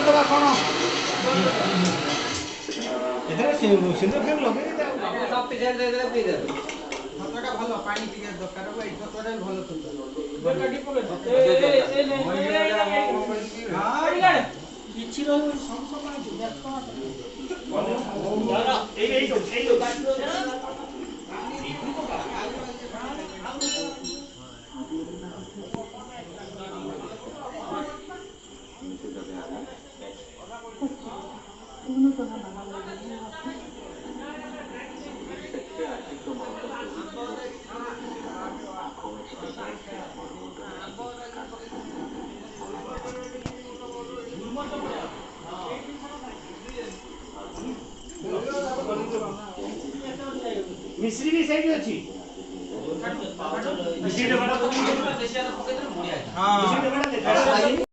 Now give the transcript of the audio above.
दबा कोन एथरा सिंदूर फेर लगे सब पिछे दे दे पी दे छतटा ভালো পানি টিকে দরকার হবে এই ছতটাই ভালো সুন্দর গাড়ি পকে হ্যাঁ কিছু রং সমস্যা পাই দেখো এই मिश्री भी सही अच्छी मिश्री बड़ा हां